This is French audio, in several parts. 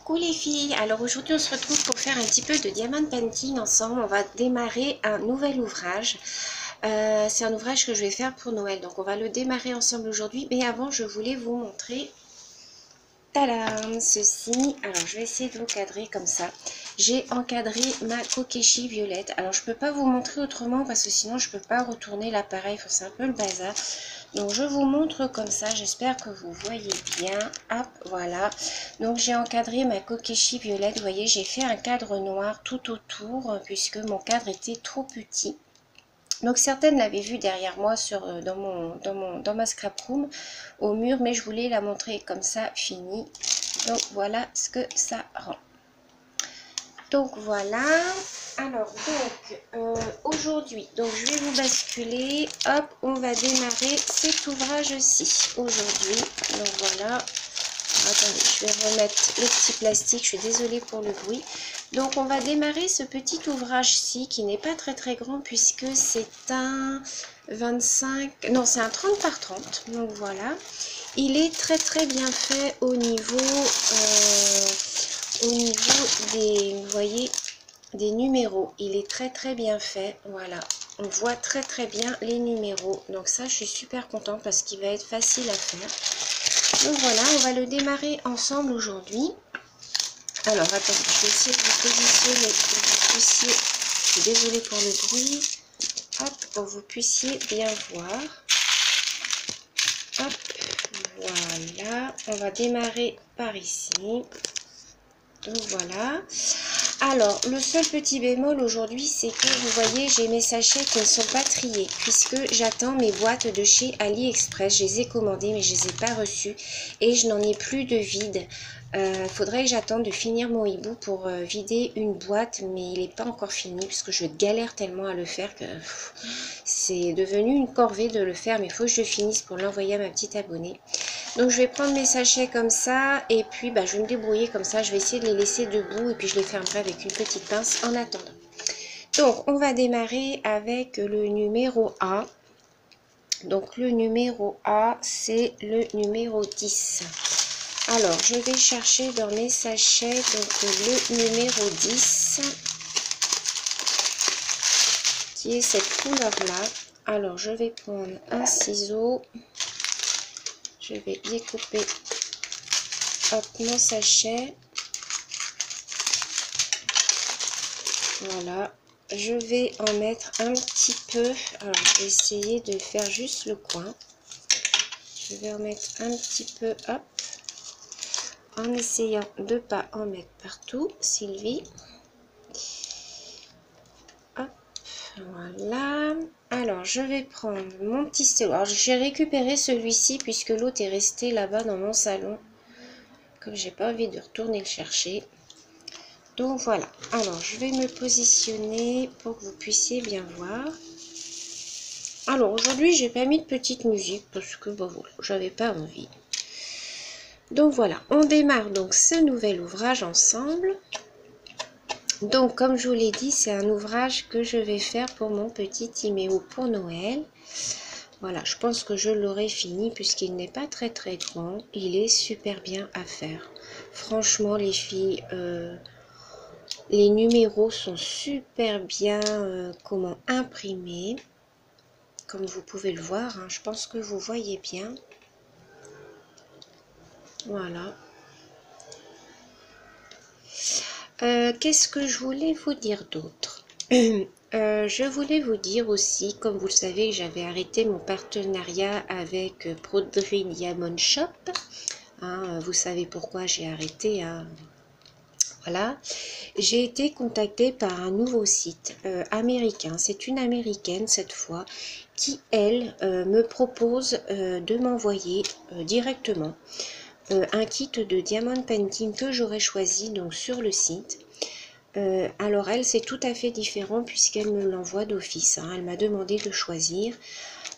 Coucou les filles, alors aujourd'hui on se retrouve pour faire un petit peu de diamond painting ensemble. On va démarrer un nouvel ouvrage. C'est un ouvrage que je vais faire pour Noël, donc on va le démarrer ensemble aujourd'hui. Mais avant je voulais vous montrer, tadam, ceci. Alors je vais essayer de l'encadrer comme ça. J'ai encadré ma Kokeshi violette. Alors je peux pas vous montrer autrement parce que sinon je peux pas retourner l'appareil, c'est un peu le bazar. Donc je vous montre comme ça, j'espère que vous voyez bien. Hop, voilà. Donc j'ai encadré ma Kokeshi violette. Vous voyez, j'ai fait un cadre noir tout autour puisque mon cadre était trop petit. Donc certaines l'avaient vu derrière moi dans ma scrap room au mur, mais je voulais la montrer comme ça, fini. Donc voilà ce que ça rend. Donc voilà. Alors donc aujourd'hui, donc je vais vous basculer. Hop, on va démarrer cet ouvrage-ci aujourd'hui. Donc voilà. Alors, attendez, je vais remettre le petit plastique. Je suis désolée pour le bruit. Donc on va démarrer ce petit ouvrage-ci qui n'est pas très grand puisque c'est un 25, non c'est un 30 par 30. Donc voilà. Il est très bien fait au niveau des, vous voyez, des numéros. Il est très bien fait. Voilà. On voit très bien les numéros. Donc ça, je suis super contente parce qu'il va être facile à faire. Donc voilà, on va le démarrer ensemble aujourd'hui. Alors, attendez, je vais essayer de vous positionner pour que vous puissiez, je suis désolée pour le bruit, hop, pour que vous puissiez bien voir. Hop, voilà, on va démarrer par ici. Donc voilà. Alors, le seul petit bémol aujourd'hui, c'est que vous voyez, j'ai mes sachets qui ne sont pas triés, puisque j'attends mes boîtes de chez AliExpress. Je les ai commandées, mais je ne les ai pas reçues, et je n'en ai plus de vide. Faudrait que j'attende de finir mon hibou pour vider une boîte, mais il n'est pas encore fini, puisque je galère tellement à le faire que c'est devenu une corvée de le faire, mais il faut que je finisse pour l'envoyer à ma petite abonnée. Donc je vais prendre mes sachets comme ça et puis je vais me débrouiller comme ça. Je vais essayer de les laisser debout et puis je les fermerai avec une petite pince en attendant. Donc on va démarrer avec le numéro A. Donc le numéro A, c'est le numéro 10. Alors je vais chercher dans mes sachets donc le numéro 10 qui est cette couleur là. Alors je vais prendre un ciseau. Je vais découper mon sachet. Voilà. Je vais en mettre un petit peu. Alors, je vais essayer de faire juste le coin. Je vais en mettre un petit peu, hop. En essayant de ne pas en mettre partout, Sylvie. Hop. Voilà. Alors, je vais prendre mon petit stylo. Alors, j'ai récupéré celui-ci puisque l'autre est resté là-bas dans mon salon. Comme j'ai pas envie de retourner le chercher. Donc voilà. Alors, je vais me positionner pour que vous puissiez bien voir. Alors, aujourd'hui, j'ai pas mis de petite musique parce que, voilà, j'avais pas envie. Donc voilà, on démarre donc ce nouvel ouvrage ensemble. Donc, comme je vous l'ai dit, c'est un ouvrage que je vais faire pour mon petit Timéo pour Noël. Voilà, je pense que je l'aurai fini puisqu'il n'est pas très grand. Il est super bien à faire. Franchement, les filles, les numéros sont super bien imprimés. Comme vous pouvez le voir, hein, je pense que vous voyez bien. Voilà. Qu'est-ce que je voulais vous dire d'autre? Je voulais vous dire aussi, comme vous le savez, j'avais arrêté mon partenariat avec Broderie Diamond Shop. Hein, vous savez pourquoi j'ai arrêté. Hein. Voilà. J'ai été contactée par un nouveau site américain. C'est une américaine cette fois qui, elle, me propose de m'envoyer directement un kit de diamond painting que j'aurais choisi donc sur le site. Alors elle, c'est tout à fait différent puisqu'elle me l'envoie d'office. Hein. Elle m'a demandé de choisir.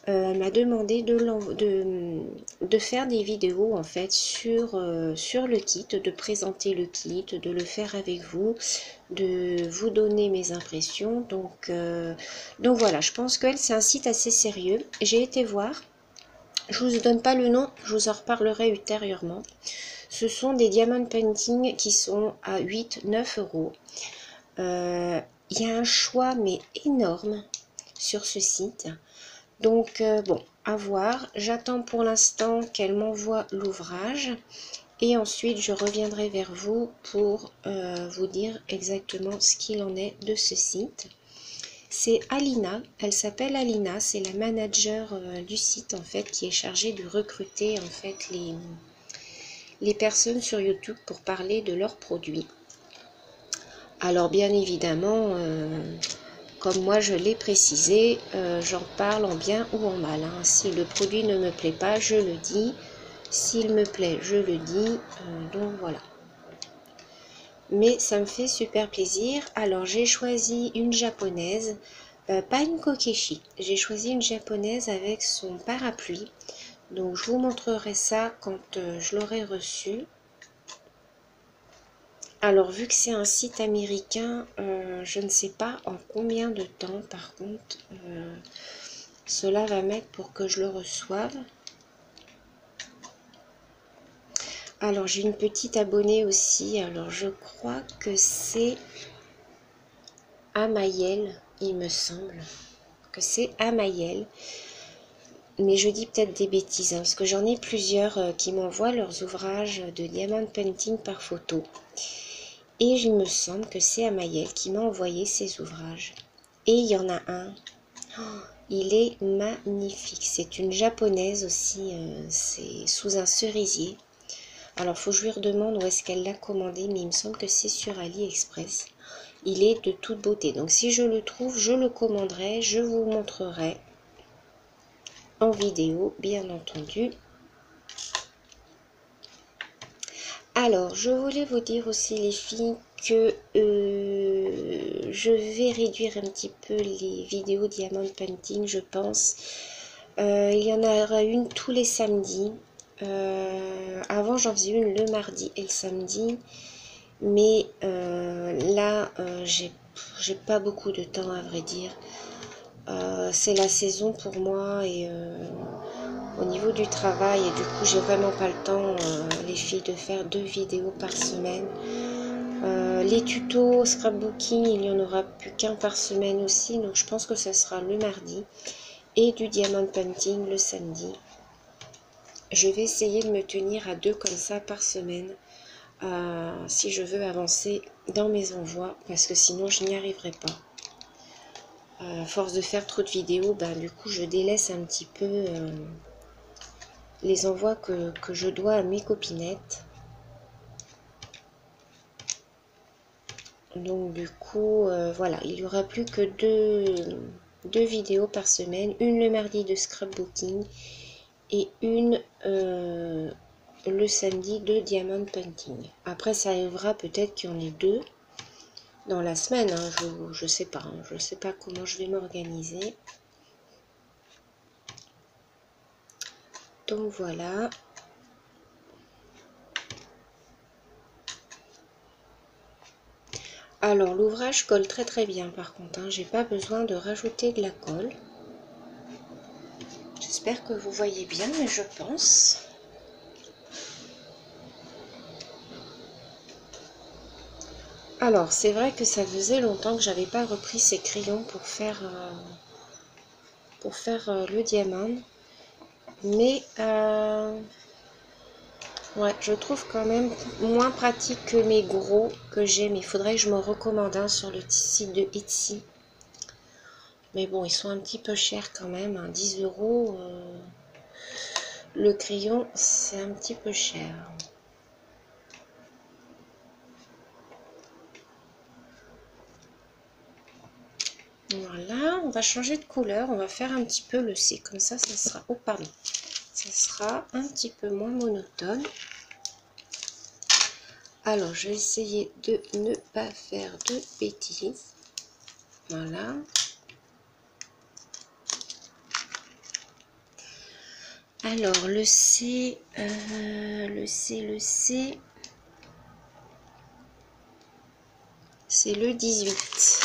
Elle m'a demandé de faire des vidéos en fait sur le kit, de présenter le kit, de le faire avec vous, de vous donner mes impressions. Donc voilà, je pense qu'elle, c'est un site assez sérieux. J'ai été voir. Je ne vous donne pas le nom, je vous en reparlerai ultérieurement. Ce sont des diamond painting qui sont à 8-9 euros. Il y a un choix mais énorme sur ce site. Donc bon, à voir. J'attends pour l'instant qu'elle m'envoie l'ouvrage. Et ensuite, je reviendrai vers vous pour vous dire exactement ce qu'il en est de ce site. C'est Alina, elle s'appelle Alina, c'est la manager du site en fait qui est chargée de recruter en fait les personnes sur YouTube pour parler de leurs produits. Alors bien évidemment, comme moi je l'ai précisé, j'en parle en bien ou en mal. Hein. Si le produit ne me plaît pas, je le dis. S'il me plaît, je le dis. Donc voilà. Mais ça me fait super plaisir. Alors j'ai choisi une japonaise, pas une kokeshi. J'ai choisi une japonaise avec son parapluie. Donc je vous montrerai ça quand je l'aurai reçu. Alors vu que c'est un site américain, je ne sais pas en combien de temps par contre cela va mettre pour que je le reçoive. Alors j'ai une petite abonnée aussi, alors je crois que c'est Amayel, il me semble que c'est Amayel, mais je dis peut-être des bêtises, hein, parce que j'en ai plusieurs qui m'envoient leurs ouvrages de diamond painting par photo, et il me semble que c'est Amayel qui m'a envoyé ces ouvrages, et il y en a un, oh, il est magnifique, c'est une japonaise aussi, c'est sous un cerisier. Alors, faut que je lui redemande où est-ce qu'elle l'a commandé, mais il me semble que c'est sur AliExpress. Il est de toute beauté. Donc, si je le trouve, je le commanderai. Je vous montrerai en vidéo, bien entendu. Alors, je voulais vous dire aussi, les filles, que je vais réduire un petit peu les vidéos diamond painting, je pense. Il y en aura une tous les samedis. Avant j'en faisais une le mardi et le samedi, mais là j'ai pas beaucoup de temps à vrai dire. C'est la saison pour moi et au niveau du travail, et du coup j'ai vraiment pas le temps les filles de faire 2 vidéos par semaine. Les tutos scrapbooking, il n'y en aura plus qu'un par semaine aussi, donc je pense que ça sera le mardi, et du diamond painting le samedi. Je vais essayer de me tenir à 2 comme ça par semaine si je veux avancer dans mes envois, parce que sinon je n'y arriverai pas. À force de faire trop de vidéos, ben, du coup je délaisse un petit peu les envois que je dois à mes copinettes. Donc du coup voilà, il n'y aura plus que deux vidéos par semaine, une le mardi de scrapbooking et une le samedi de diamond painting. Après ça arrivera peut-être qu'il y en ait 2 dans la semaine, hein. Je sais pas, hein. Je sais pas comment je vais m'organiser. Donc voilà. Alors l'ouvrage colle très très bien par contre, hein. J'ai pas besoin de rajouter de la colle. J'espère que vous voyez bien, mais je pense. Alors, c'est vrai que ça faisait longtemps que j'avais pas repris ces crayons pour faire le diamant. Mais, ouais, je trouve quand même moins pratique que mes gros que j'ai. Mais il faudrait que je me recommande un sur le site de Etsy. Mais bon, ils sont un petit peu chers quand même, hein, 10 €. Le crayon, c'est un petit peu cher. Voilà, on va changer de couleur, on va faire un petit peu le C, comme ça sera, oh pardon, ça sera un petit peu moins monotone. Alors, je vais essayer de ne pas faire de bêtises. Voilà. Alors, le C, c'est le 18.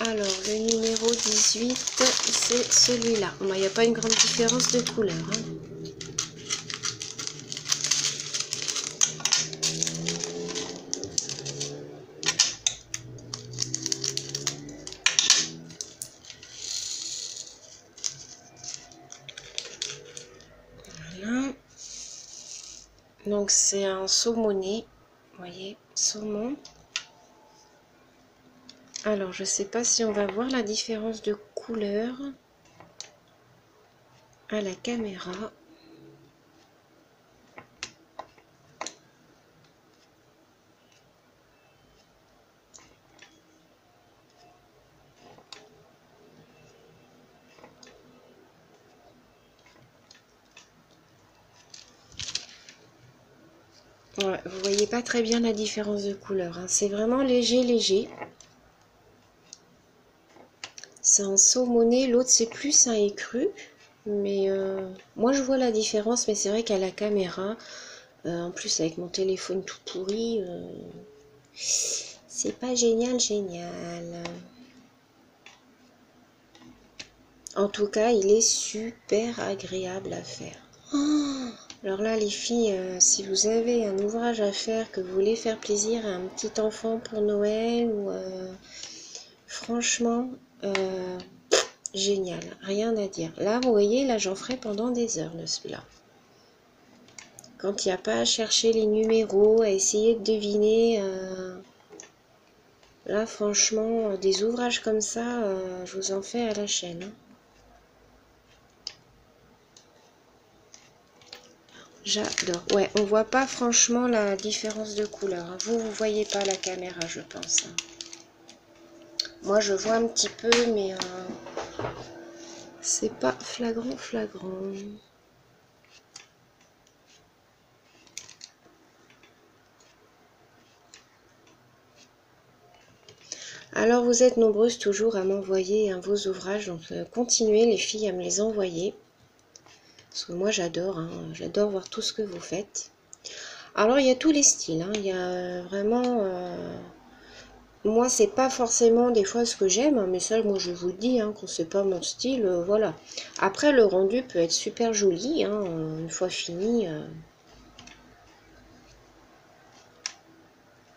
Alors, le numéro 18, c'est celui-là. Il n'y a pas une grande différence de couleur. Hein. Donc c'est un saumoné, vous voyez, saumon. Alors je sais pas si on va voir la différence de couleur à la caméra. Ouais, vous voyez pas très bien la différence de couleur, hein. C'est vraiment léger, léger. C'est un saumoné, l'autre c'est plus un écru. Mais moi je vois la différence, mais c'est vrai qu'à la caméra, en plus avec mon téléphone tout pourri, c'est pas génial, génial. En tout cas, il est super agréable à faire. Oh, alors là, les filles, si vous avez un ouvrage à faire, que vous voulez faire plaisir à un petit enfant pour Noël, ou franchement, génial, rien à dire. Là, vous voyez, là, j'en ferai pendant des heures de celui-là. Quand il n'y a pas à chercher les numéros, à essayer de deviner, là, franchement, des ouvrages comme ça, je vous en fais à la chaîne, hein. J'adore. Ouais, on voit pas franchement la différence de couleur, hein. Vous voyez pas la caméra, je pense, hein. Moi, je vois un petit peu, mais c'est pas flagrant, flagrant. Alors, vous êtes nombreuses toujours à m'envoyer, hein, vos ouvrages, donc continuez les filles à me les envoyer. Parce que moi, j'adore, hein, j'adore voir tout ce que vous faites. Alors, il y a tous les styles, hein, il y a vraiment... moi, c'est pas forcément des fois ce que j'aime, hein, mais ça, moi, je vous le dis, hein, quand c'est pas mon style, voilà. Après, le rendu peut être super joli, hein, une fois fini...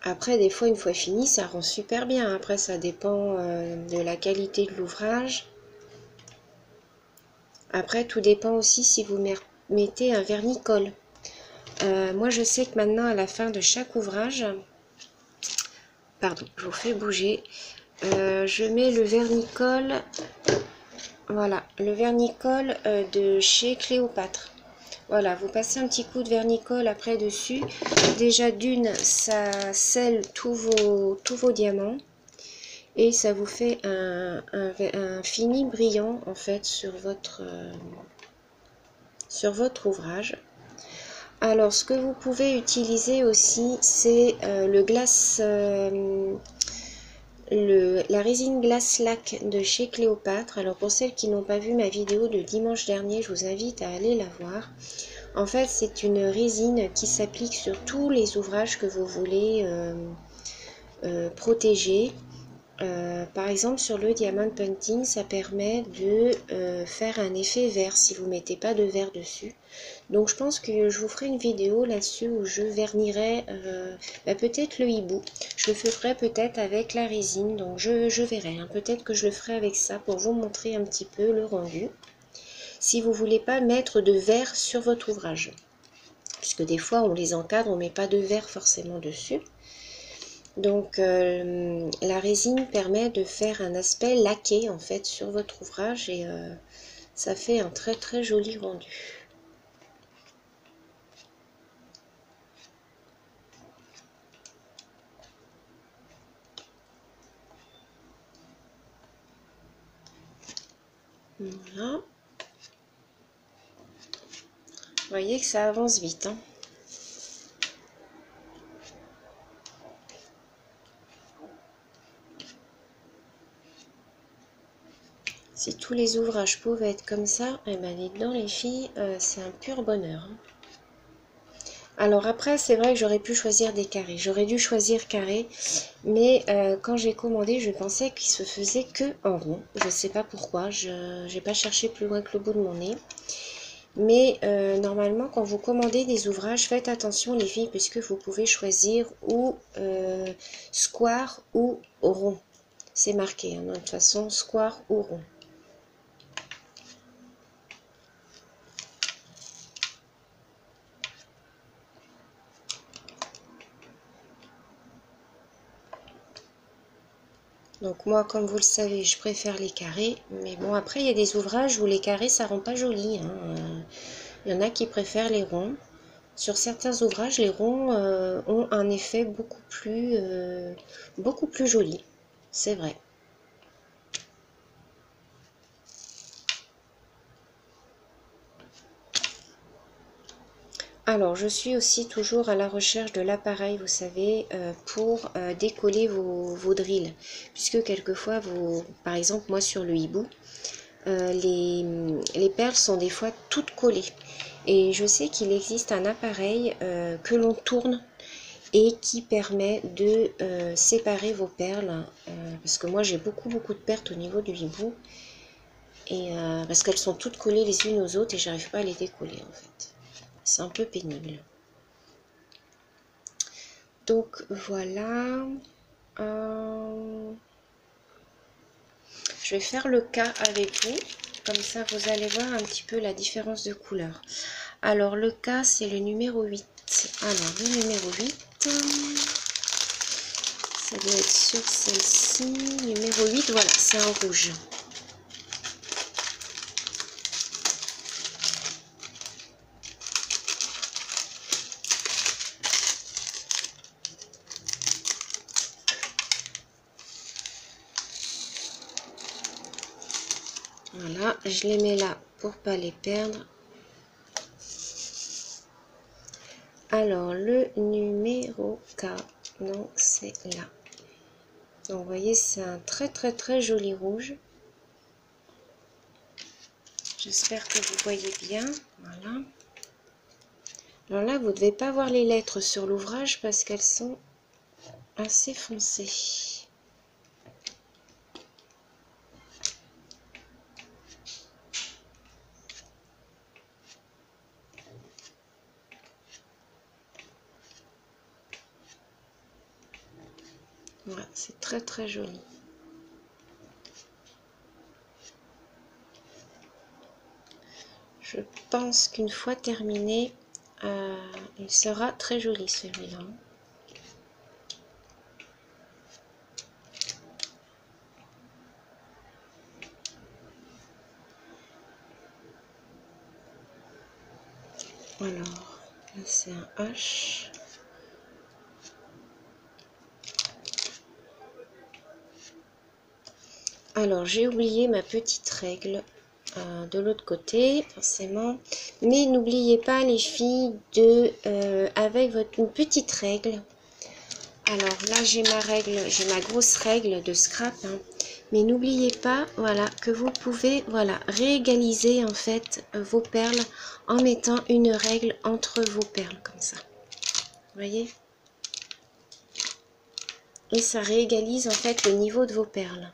Après, des fois, une fois fini, ça rend super bien. Après, ça dépend de la qualité de l'ouvrage. Après, tout dépend aussi si vous mettez un vernis-colle. Moi, je sais que maintenant, à la fin de chaque ouvrage, pardon, je vous fais bouger, je mets le vernis-colle, voilà, le vernis-colle de chez Cléopâtre. Voilà, vous passez un petit coup de vernis-colle après dessus. Déjà d'une, ça scelle tous vos diamants. Et ça vous fait un fini brillant en fait sur votre ouvrage. Alors ce que vous pouvez utiliser aussi, c'est la résine glace lac de chez Cléopâtre. Alors pour celles qui n'ont pas vu ma vidéo de dimanche dernier, je vous invite à aller la voir. En fait, c'est une résine qui s'applique sur tous les ouvrages que vous voulez protéger. Par exemple, sur le diamond painting, ça permet de faire un effet vert si vous ne mettez pas de verre dessus. Donc je pense que je vous ferai une vidéo là-dessus où je vernirai peut-être le hibou. Je le ferai peut-être avec la résine, donc je verrai, hein. Peut-être que je le ferai avec ça pour vous montrer un petit peu le rendu. Si vous ne voulez pas mettre de verre sur votre ouvrage, puisque des fois on les encadre, on ne met pas de verre forcément dessus. Donc la résine permet de faire un aspect laqué en fait sur votre ouvrage et ça fait un très très joli rendu. Voilà. Vous voyez que ça avance vite, hein. Si tous les ouvrages pouvaient être comme ça, eh ben dites donc les filles, c'est un pur bonheur, hein. Alors après, c'est vrai que j'aurais pu choisir des carrés. J'aurais dû choisir carré, mais quand j'ai commandé, je pensais qu'il se faisait que en rond. Je ne sais pas pourquoi, je n'ai pas cherché plus loin que le bout de mon nez. Mais normalement, quand vous commandez des ouvrages, faites attention les filles, puisque vous pouvez choisir ou square ou rond. C'est marqué, hein, de toute façon, square ou rond. Donc moi, comme vous le savez, je préfère les carrés. Mais bon, après, il y a des ouvrages où les carrés, ça rend pas joli, hein. Il y en a qui préfèrent les ronds. Sur certains ouvrages, les ronds ont un effet beaucoup plus joli. C'est vrai. Alors, je suis aussi toujours à la recherche de l'appareil, vous savez, pour décoller vos drills. Puisque quelquefois, par exemple, moi sur le hibou, les perles sont des fois toutes collées. Et je sais qu'il existe un appareil que l'on tourne et qui permet de séparer vos perles. Parce que moi, j'ai beaucoup de pertes au niveau du hibou. Et parce qu'elles sont toutes collées les unes aux autres et j'arrive pas à les décoller en fait. C'est un peu pénible. Donc voilà. Je vais faire le cas avec vous. Comme ça, vous allez voir un petit peu la différence de couleur. Alors, le cas, c'est le numéro 8. Alors, le numéro 8, ça doit être sur celle-ci. Numéro 8, voilà, c'est un rouge. Voilà, je les mets là pour pas les perdre. Alors, le numéro K, donc c'est là. Donc, vous voyez, c'est un très joli rouge. J'espère que vous voyez bien. Voilà. Alors là, vous ne devez pas voir les lettres sur l'ouvrage parce qu'elles sont assez foncées. Voilà, c'est très joli. Je pense qu'une fois terminé, il sera très joli celui-là. Alors, là c'est un H. Alors, j'ai oublié ma petite règle de l'autre côté, forcément. Mais n'oubliez pas, les filles, avec votre petite règle. Alors là, j'ai ma règle, j'ai ma grosse règle de scrap. Hein. Mais n'oubliez pas, voilà, que vous pouvez, voilà, réégaliser en fait vos perles en mettant une règle entre vos perles, comme ça. Vous voyez? Et ça réégalise en fait le niveau de vos perles.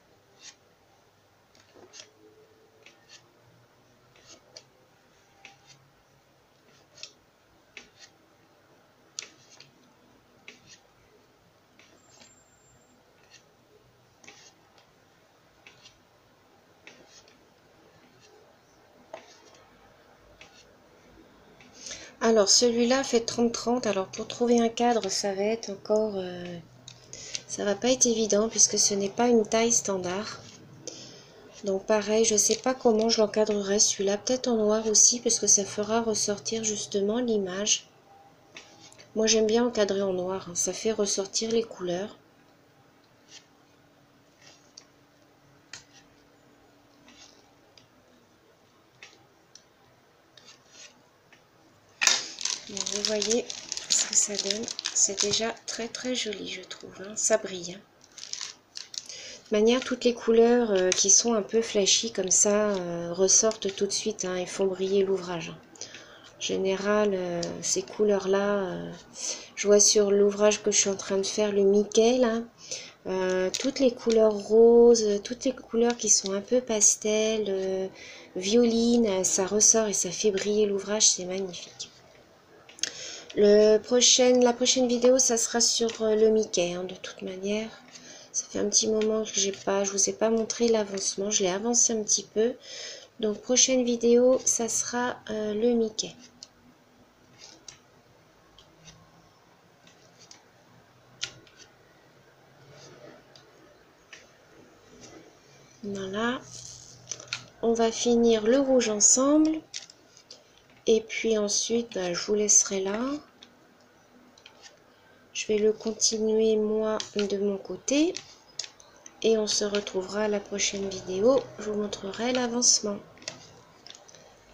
Alors celui-là fait 30-30. Alors pour trouver un cadre, ça va être encore... ça va pas être évident puisque ce n'est pas une taille standard. Donc pareil, je sais pas comment je l'encadrerai celui-là. Peut-être en noir aussi parce que ça fera ressortir justement l'image. Moi j'aime bien encadrer en noir. Hein, ça fait ressortir les couleurs. Donc, vous voyez ce que ça donne. C'est déjà très joli je trouve. Hein. Ça brille. Hein. De manière, toutes les couleurs qui sont un peu flashy comme ça ressortent tout de suite hein, et font briller l'ouvrage. En général, ces couleurs-là, je vois sur l'ouvrage que je suis en train de faire, le Mickey, là, toutes les couleurs roses, toutes les couleurs qui sont un peu pastel, violines, ça ressort et ça fait briller l'ouvrage, c'est magnifique. La prochaine vidéo, ça sera sur le Mickey, hein, de toute manière. Ça fait un petit moment que je vous ai pas montré l'avancement, je l'ai avancé un petit peu. Donc prochaine vidéo, ça sera le Mickey. Voilà. On va finir le rouge ensemble. Et puis ensuite, je vous laisserai là. Je vais le continuer moi de mon côté. Et on se retrouvera à la prochaine vidéo. Je vous montrerai l'avancement.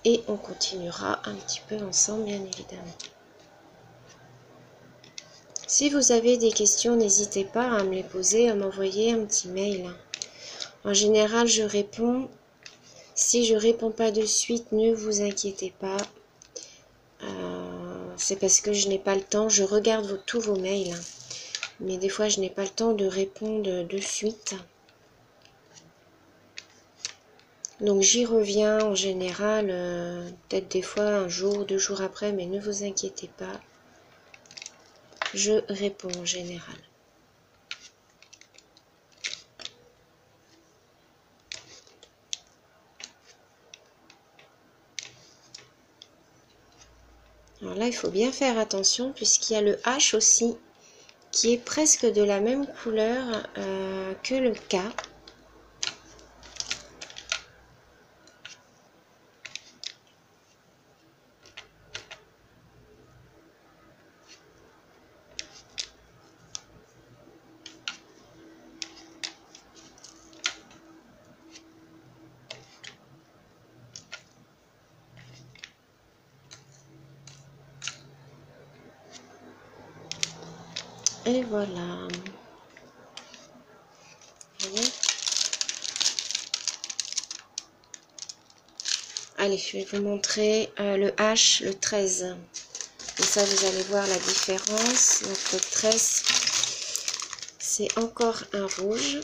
Et on continuera un petit peu ensemble, bien évidemment. Si vous avez des questions, n'hésitez pas à me les poser, à m'envoyer un petit mail. En général, je réponds. Si je réponds pas de suite, ne vous inquiétez pas. C'est parce que je n'ai pas le temps. Je regarde tous vos mails. Mais des fois, je n'ai pas le temps de répondre de suite. Donc, j'y reviens en général, peut-être des fois un jour, 2 jours après, mais ne vous inquiétez pas. Je réponds en général. Alors là, il faut bien faire attention puisqu'il y a le H aussi qui est presque de la même couleur que le K. Et voilà. Vous voyez ? Allez, je vais vous montrer le H, le 13. Et ça, vous allez voir la différence. Donc le 13, c'est encore un rouge.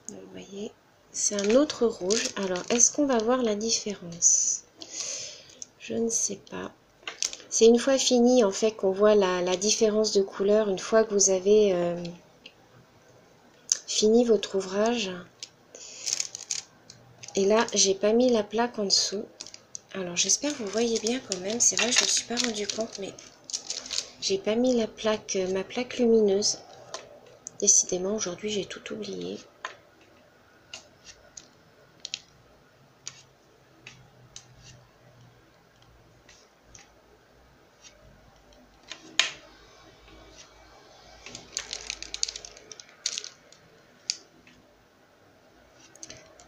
Vous voyez, c'est un autre rouge. Alors, est-ce qu'on va voir la différence? Je ne sais pas. C'est une fois fini, en fait, qu'on voit la différence de couleur. Une fois que vous avez fini votre ouvrage. Et là, j'ai pas mis la plaque en dessous. Alors, j'espère que vous voyez bien quand même. C'est vrai, je ne me suis pas rendu compte, mais j'ai pas mis la plaque, ma plaque lumineuse. Décidément, aujourd'hui, j'ai tout oublié.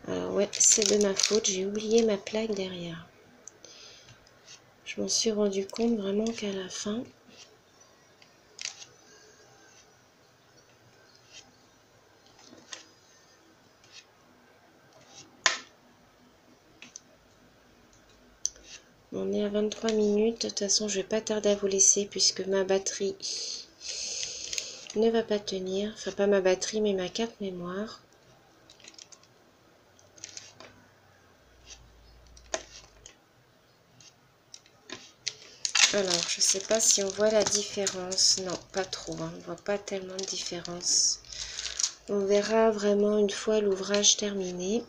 Alors ouais, c'est de ma faute, j'ai oublié ma plaque derrière. Je m'en suis rendu compte vraiment qu'à la fin. On est à 23 minutes, de toute façon je vais pas tarder à vous laisser puisque ma batterie ne va pas tenir. Enfin pas ma batterie mais ma carte mémoire. Alors, je sais pas si on voit la différence. Non, pas trop. Hein. On ne voit pas tellement de différence. On verra vraiment une fois l'ouvrage terminé.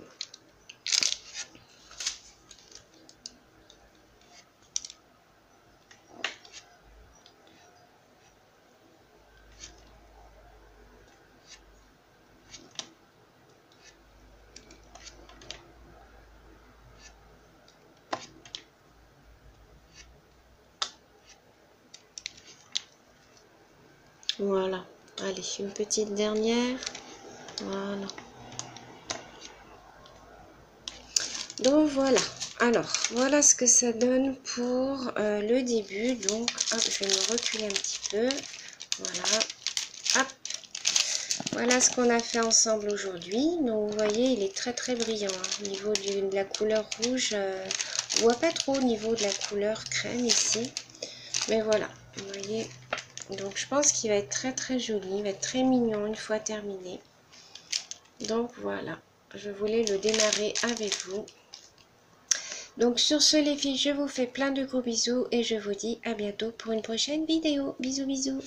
Voilà. Allez, une petite dernière. Voilà. Donc voilà. Alors, voilà ce que ça donne pour le début. Donc, hop, je vais me reculer un petit peu. Voilà. Hop. Voilà ce qu'on a fait ensemble aujourd'hui. Donc, vous voyez, il est très très brillant. Hein. Au niveau de la couleur rouge, on voit pas trop au niveau de la couleur crème ici. Mais voilà, vous voyez. Donc, je pense qu'il va être très très joli. Il va être très mignon une fois terminé. Donc, voilà. Je voulais le démarrer avec vous. Donc sur ce les filles, je vous fais plein de gros bisous et je vous dis à bientôt pour une prochaine vidéo. Bisous bisous.